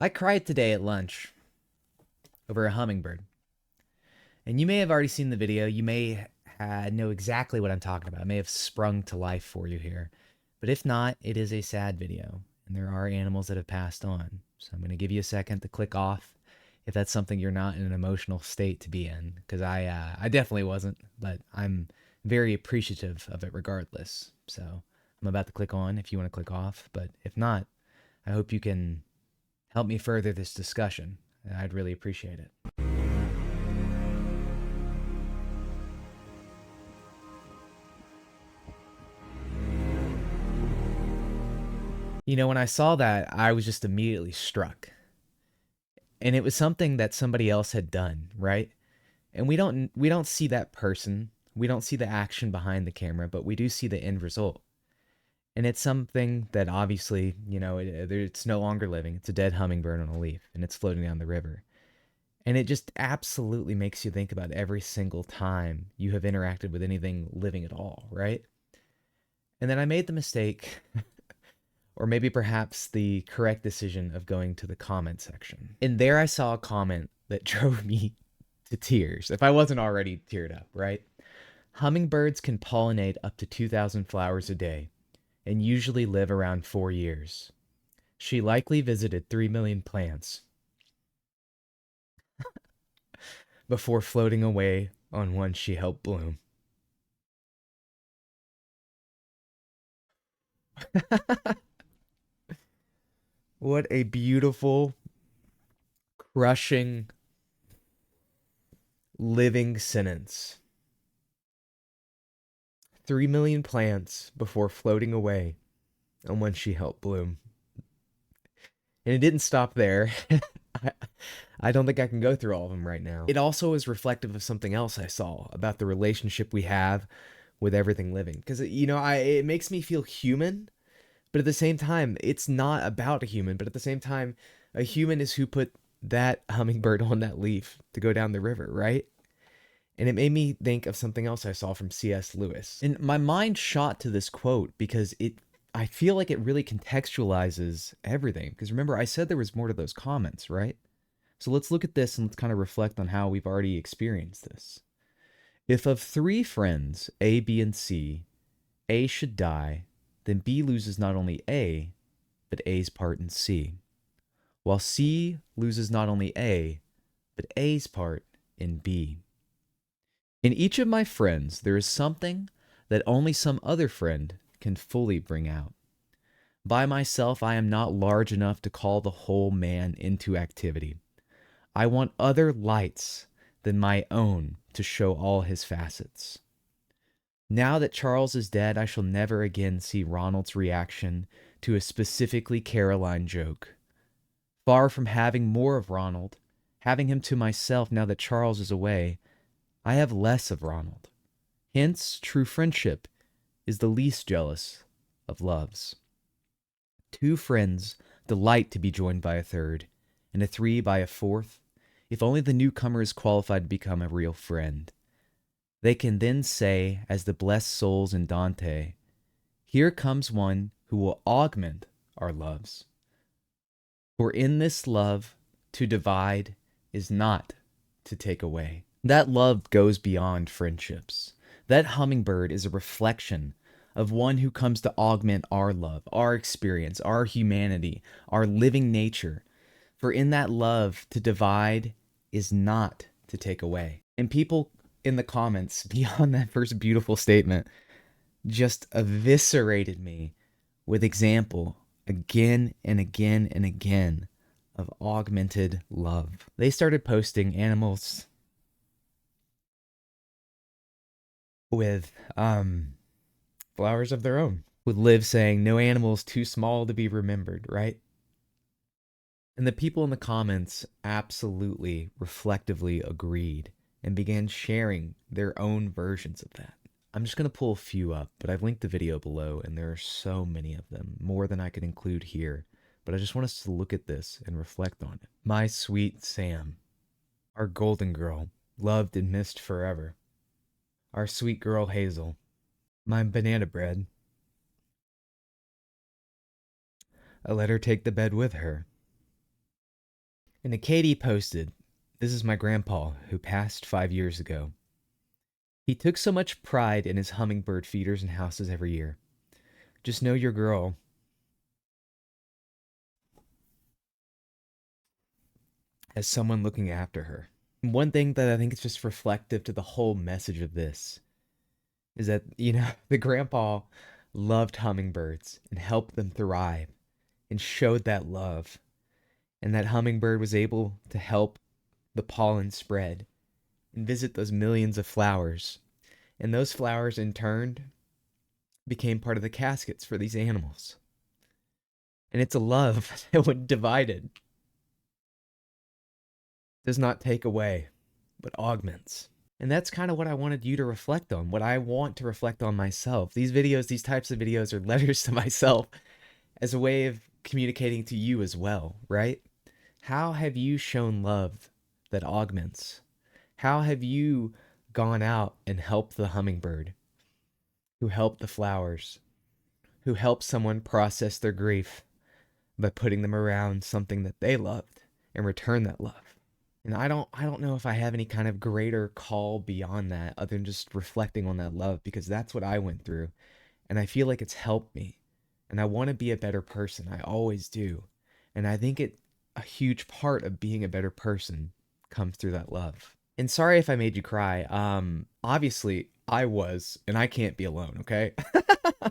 I cried today at lunch over a hummingbird. And you may have already seen the video. You may know exactly what I'm talking about. It may have sprung to life for you here. But if not, it is a sad video. And there are animals that have passed on. So I'm going to give you a second to click off if that's something you're not in an emotional state to be in. Because I definitely wasn't. But I'm very appreciative of it regardless. So I'm about to click on if you want to click off. But if not, I hope you can help me further this discussion. I'd really appreciate it. You know, when I saw that, I was just immediately struck. And it was something that somebody else had done, right? And we don't see that person. We don't see the action behind the camera, but we do see the end result. And it's something that obviously, it's no longer living. It's a dead hummingbird on a leaf and it's floating down the river. And it just absolutely makes you think about every single time you have interacted with anything living at all, right? And then I made the mistake, or maybe perhaps the correct decision, of going to the comment section. And there I saw a comment that drove me to tears, if I wasn't already teared up, right? Hummingbirds can pollinate up to 2,000 flowers a day and usually live around 4 years. She likely visited 3 million plants before floating away on one she helped bloom. What a beautiful, crushing, living sentence. 3 million plants before floating away on one she helped bloom. And it didn't stop there. I, I don't think I can go through all of them right now. It also is reflective of something else I saw about the relationship we have with everything living. Because, it makes me feel human, but at the same time, it's not about a human. But at the same time, a human is who put that hummingbird on that leaf to go down the river, right? And it made me think of something else I saw from C.S. Lewis. And my mind shot to this quote because I feel like it really contextualizes everything. Because remember, I said there was more to those comments, right? So let's look at this and let's kind of reflect on how we've already experienced this. If of three friends, A, B, and C, A should die, then B loses not only A, but A's part in C, while C loses not only A, but A's part in B. In each of my friends, there is something that only some other friend can fully bring out. By myself, I am not large enough to call the whole man into activity. I want other lights than my own to show all his facets. Now that Charles is dead, I shall never again see Ronald's reaction to a specifically Caroline joke. Far from having more of Ronald, having him to myself now that Charles is away, I have less of Ronald. Hence, true friendship is the least jealous of loves. Two friends delight to be joined by a third, and a three by a fourth, if only the newcomer is qualified to become a real friend. They can then say, as the blessed souls in Dante, here comes one who will augment our loves. For in this love, to divide is not to take away. That love goes beyond friendships. That hummingbird is a reflection of one who comes to augment our love, our experience, our humanity, our living nature. For in that love, to divide is not to take away. And people in the comments, beyond that first beautiful statement, just eviscerated me with example again and again and again of augmented love. They started posting animals with flowers of their own, with Liv saying no animal is too small to be remembered, right? And the people in the comments absolutely reflectively agreed and began sharing their own versions of that. I'm just going to pull a few up, but I've linked the video below, and there are so many of them, more than I could include here. But I just want us to look at this and reflect on it. My sweet Sam, our golden girl, loved and missed forever. Our sweet girl Hazel, my banana bread. I let her take the bed with her. And Katie posted, "This is my grandpa who passed 5 years ago. He took so much pride in his hummingbird feeders and houses every year. Just know your girl as someone looking after her." One thing that I think is just reflective to the whole message of this is that, the grandpa loved hummingbirds and helped them thrive and showed that love. And that hummingbird was able to help the pollen spread and visit those millions of flowers. And those flowers, in turn, became part of the caskets for these animals. And it's a love that, when divided, does not take away, but augments. And that's kind of what I wanted you to reflect on, what I want to reflect on myself. These videos, these types of videos, are letters to myself as a way of communicating to you as well, right? How have you shown love that augments? How have you gone out and helped the hummingbird, who helped the flowers, who helped someone process their grief by putting them around something that they loved and return that love? And I don't know if I have any kind of greater call beyond that other than just reflecting on that love, because that's what I went through and I feel like it's helped me. And I want to be a better person. I always do. And I think a huge part of being a better person comes through that love. And sorry if I made you cry. Obviously I was, and I can't be alone, okay?